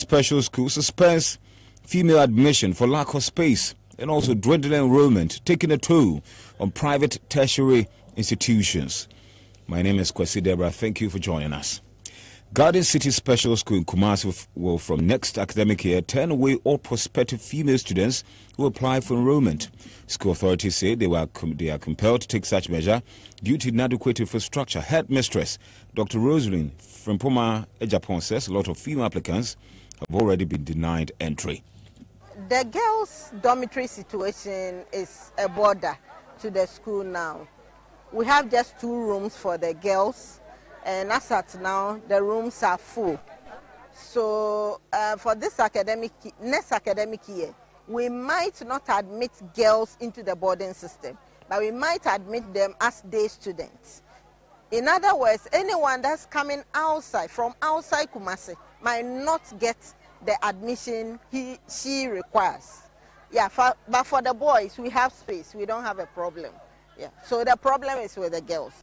Special School suspends female admission for lack of space and also dwindling enrollment, taking a toll on private tertiary institutions. My name is Kwasi Debrah. Thank you for joining us. Garden City Special School in Kumasi will from next academic year turn away all prospective female students who apply for enrollment. School authorities say they are compelled to take such measure due to inadequate infrastructure. Headmistress Dr. Rosalind Frimpoma Ejapon says a lot of female applicants have already been denied entry. The girls' dormitory situation is a border to the school now. We have just 2 rooms for the girls, and as at now, the rooms are full. So for this next academic year, we might not admit girls into the boarding system, but we might admit them as day students. In other words, anyone that's coming outside, from outside Kumasi, might not get the admission she requires. Yeah, but for the boys, we have space. We don't have a problem. Yeah, so the problem is with the girls.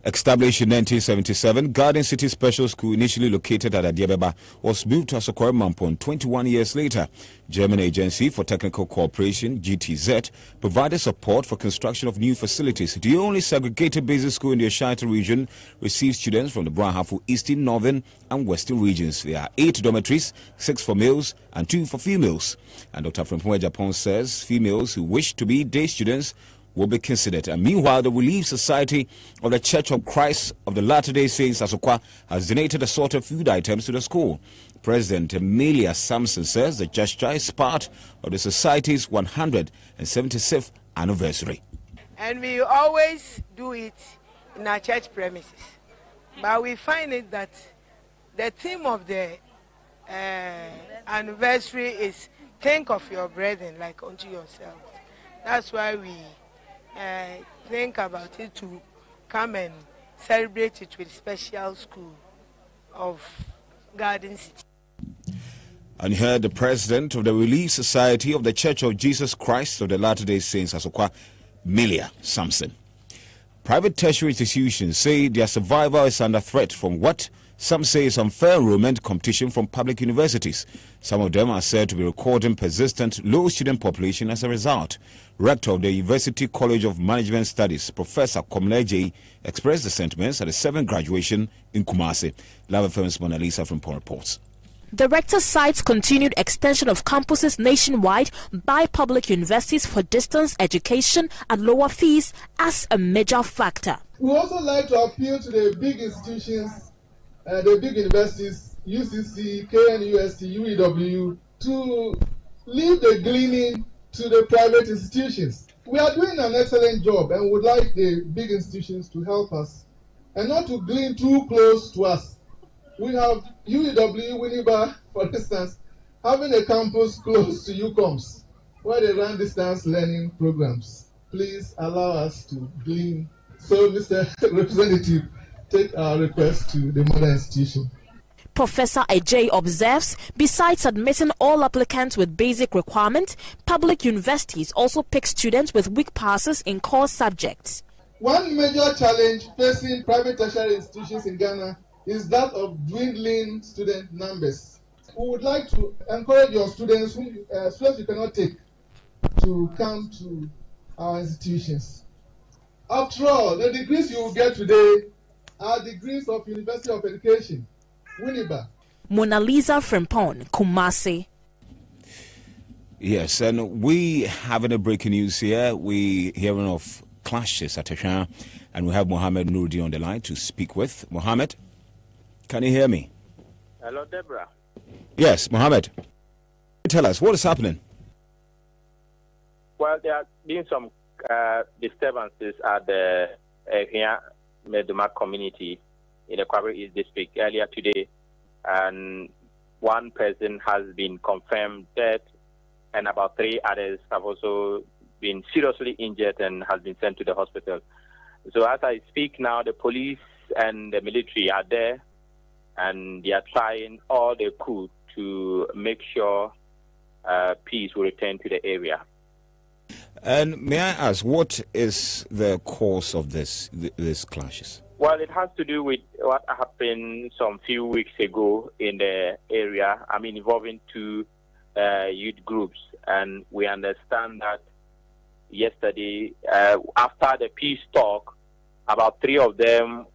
Established in 1977, Garden City Special School, initially located at Adiabeba, was moved to Asokore Mampon 21 years later. German Agency for Technical Cooperation, GTZ, provided support for construction of new facilities. The only segregated basic school in the Ashanti region receives students from the Brahafu Eastern, Northern and Western regions. There are 8 dormitories, 6 for males and 2 for females. And Dr. Frimpoma Ejapon says females who wish to be day students will be considered. And meanwhile, the Relief Society of the Church of Christ of the Latter-day Saints, Asokwa, has donated assorted food items to the school. President Emilia Sampson says the gesture is part of the society's 176th anniversary. And we always do it in our church premises. But we find it that the theme of the anniversary is think of your brethren like unto yourself. That's why we think about it to come and celebrate it with special school of Garden City. And here the president of the Relief Society of the Church of Jesus Christ of the Latter-day Saints, Asokwa, Emilia Sampson. Private tertiary institutions say their survival is under threat from what some say is unfair enrollment competition from public universities. Some of them are said to be recording persistent low student population as a result. Rector of the University College of Management Studies, Professor Komleje, expressed the sentiments at the 7th graduation in Kumasi. Lava Films Mona Lisa from Port reports. The rector cites continued extension of campuses nationwide by public universities for distance education and lower fees as a major factor. We also like to appeal to the big institutions, the big universities, UCC, KNUST, UEW, to leave the gleaning to the private institutions. We are doing an excellent job and would like the big institutions to help us and not to glean too close to us. We have UEW, Winneba, for instance, having a campus close to UCOMS where they run distance learning programs. Please allow us to glean. So, Mr. Representative, take our request to the mother institution. Professor Ajay observes, besides admitting all applicants with basic requirements, public universities also pick students with weak passes in core subjects. One major challenge facing private tertiary institutions in Ghana is that of dwindling student numbers. We would like to encourage your students who you cannot take to come to our institutions. After all, the degrees you will get today are degrees of University of Education. Winneba. Mona Lisa Frimpon, Kumasi. Yes, and we having a breaking news here. We hearing of clashes at Ashan, and we have Mohammed Nurdi on the line to speak with. Mohammed, can you hear me? Hello, Deborah. Yes, Mohammed. Tell us, what is happening? Well, there have been some disturbances at the Meduma community in the Kwabere East district earlier today, and one person has been confirmed dead, and about 3 others have also been seriously injured and has been sent to the hospital. So as I speak now, the police and the military are there, and they are trying all they could to make sure peace will return to the area. And may I ask, what is the cause of these clashes? Well, it has to do with what happened some few weeks ago in the area. I mean, involving two youth groups. And we understand that yesterday, after the peace talk, about 3 of them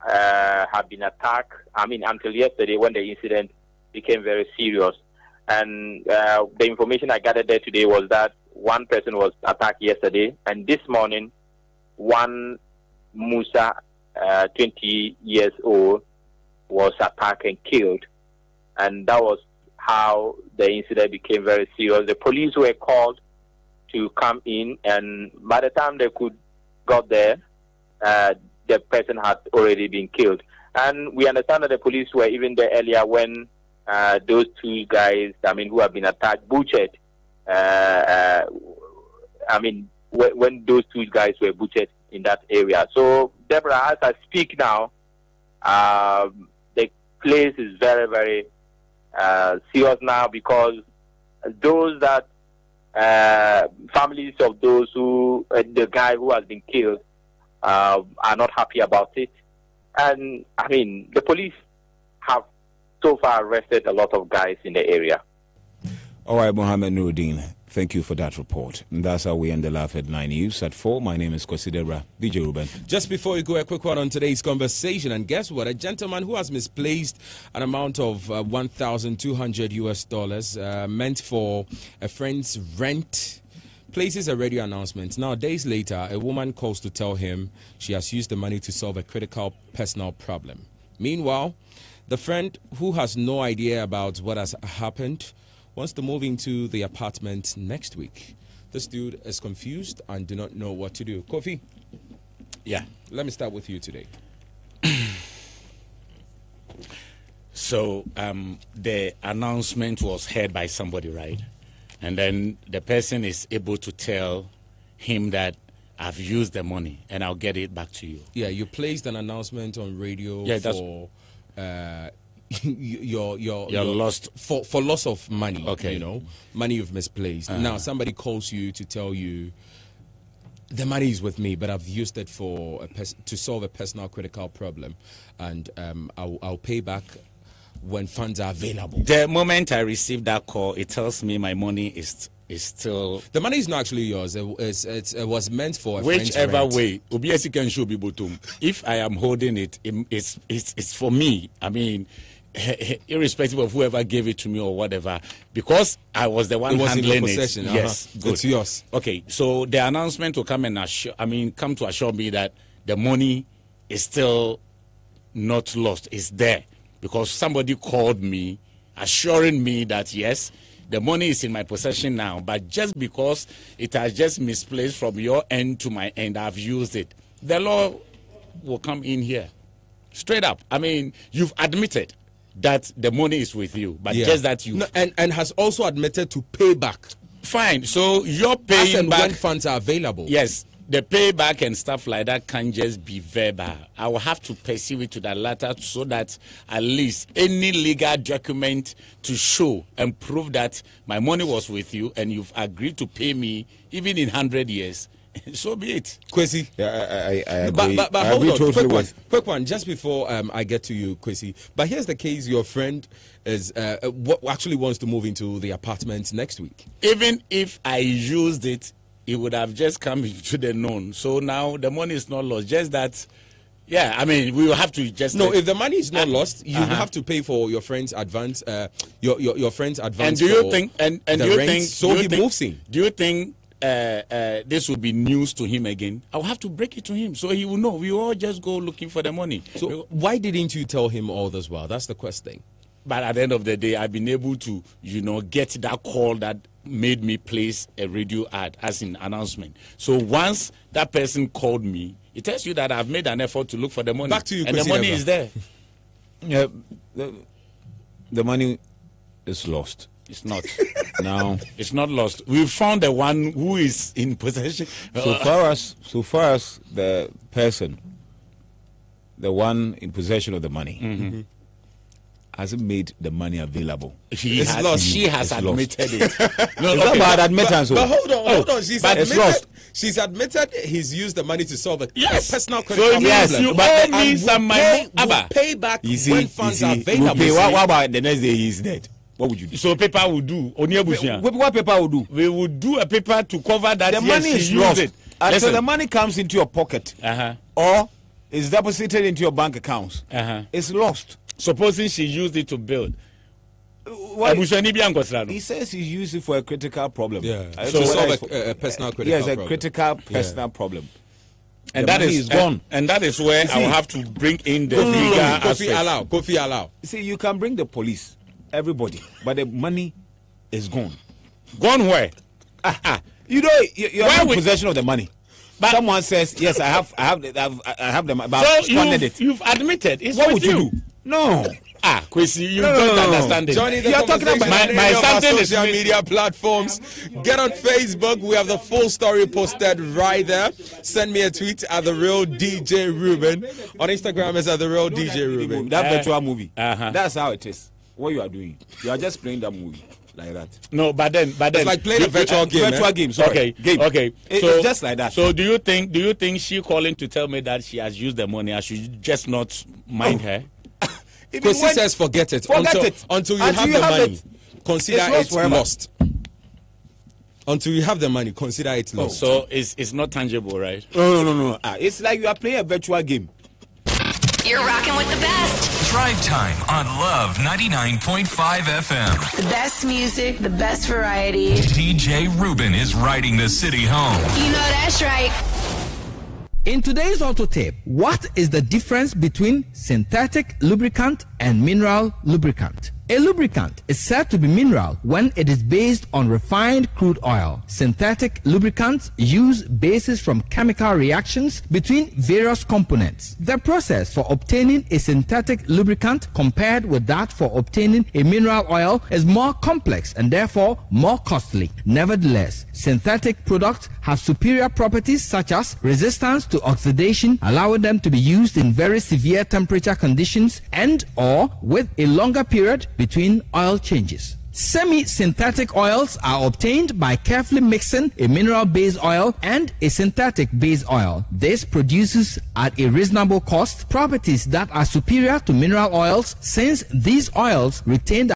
have been attacked. I mean, until yesterday when the incident became very serious. And the information I gathered there today was that one person was attacked yesterday. And this morning, one Musa, 20 years old, was attacked and killed. And that was how the incident became very serious. The police were called to come in, and by the time they got there, the person had already been killed. And we understand that the police were even there earlier when those 2 guys, I mean, who have been attacked, butchered. I mean, when those 2 guys were butchered in that area. So, Deborah, as I speak now, the place is very, very serious now, because those that families of those who the guy who has been killed are not happy about it. And I mean, the police have so far arrested a lot of guys in the area. All right, Mohammed Nuruddin, thank you for that report. And that's how we end the Live Headline News at 4. My name is Kwasi Debrah. DJ Ruben. Just before we go, a quick one on today's conversation. And guess what? A gentleman who has misplaced an amount of $1,200 meant for a friend's rent places a radio announcement. Now, days later, a woman calls to tell him she has used the money to solve a critical personal problem. Meanwhile, the friend, who has no idea about what has happened, wants to move into the apartment next week. This dude is confused and do not know what to do. Kofi? Yeah. Let me start with you today. So the announcement was heard by somebody, right? And then the person is able to tell him that I've used the money and I'll get it back to you. Yeah, you placed an announcement on radio for your lost for loss of money. Okay, you know, money you've misplaced. Now somebody calls you to tell you the money is with me, but I've used it for to solve a personal critical problem, and I'll pay back when funds are available. The moment I received that call, it tells me my money is still... The money is not actually yours. It was meant for a whichever friend's way. Can show be bottom. If I am holding it, it's for me. I mean, irrespective of whoever gave it to me or whatever, because I was the one handling in your possession. Yes, good. It's yours. Okay, so the announcement will come and come to assure me that the money is still not lost. It's there. Because somebody called me assuring me that yes, the money is in my possession now, but just because it has just misplaced from your end to my end, I've used it. The law will come in here. Straight up. I mean, you've admitted that the money is with you, but just that you... and has also admitted to pay back. Fine. So you're paying as and back... when funds are available. Yes. The payback and stuff like that can't just be verbal. I will have to pursue it to the latter so that at least any legal document to show and prove that my money was with you and you've agreed to pay me even in 100 years. So be it. Kwasi. Yeah, I agree. But I hold agree on, totally quick one, just before I get to you, Kwasi. But here's the case: your friend is actually wants to move into the apartment next week. Even if I used it, it would have just come to the known. So now the money is not lost. Just that, yeah, I mean, we will have to just... No, if the money is not lost, you have to pay for your friend's advance, your friend's advance. And do you think... And do you think... So he moves in. Do you think this will be news to him again? I'll have to break it to him so he will know. We will all just go looking for the money. So why didn't you tell him all this while? That's the question. But at the end of the day, I've been able to, get that call that made me place a radio ad as an announcement. So once that person called me, it tells you that I've made an effort to look for the money. Back to you, and the money is there. Yeah, the money is lost. It's not. Now it's not lost. We've found the one who is in possession. So far as the person, the one in possession of the money, hasn't made the money available. She has admitted it. No, it's not about admittance. But hold on. She's admitted he's used the money to solve a personal credit card problem. You owe me some money. We'll pay back when funds are available. What about the next day he's dead? What would you do? So paper will do. What paper will do? We will do a paper to cover that. The money is lost. Until the money comes into your pocket or is deposited into your bank accounts. It's lost. Supposing she used it to build. He says he used it for a critical problem. To solve a personal critical problem. Yes, a critical personal problem. And that is gone. And that is where I will have to bring in the legal aspect. Kofi allow. You see, you can bring the police, everybody, but the money is gone. Gone where? You know, you're in possession of the money. But someone says, "Yes, I have them." But squandered it. You've admitted. What would you do? No. Kwasi, you don't understand it. Johnny, you're talking about my something social media platforms. Get on Facebook. We have the full story posted right there. Send me a tweet at the real DJ Ruben. On Instagram is at the real DJ Ruben. That virtual movie. That's how it is. What you are doing, you are just playing that movie like that. No, but then it's like playing a virtual game. Virtual game. Sorry. Okay. It's just like that. So do you think she calling to tell me that she has used the money? I should just not mind her? Because she says forget it. Until you have the money. Consider it lost. Until you have the money, consider it lost. So it's not tangible, right? No. It's like you are playing a virtual game. You're rocking with the best. Drive Time on Love 99.5 FM. The best music, the best variety. DJ Ruben is riding the city home. You know that's right. In today's auto tape, what is the difference between synthetic lubricant and mineral lubricant? A lubricant is said to be mineral when it is based on refined crude oil. Synthetic lubricants use bases from chemical reactions between various components. The process for obtaining a synthetic lubricant compared with that for obtaining a mineral oil is more complex and therefore more costly. Nevertheless, synthetic products have superior properties such as resistance to oxidation, allowing them to be used in very severe temperature conditions and or with a longer period between oil changes. Semi-synthetic oils are obtained by carefully mixing a mineral-based oil and a synthetic base oil. This produces at a reasonable cost properties that are superior to mineral oils since these oils retain the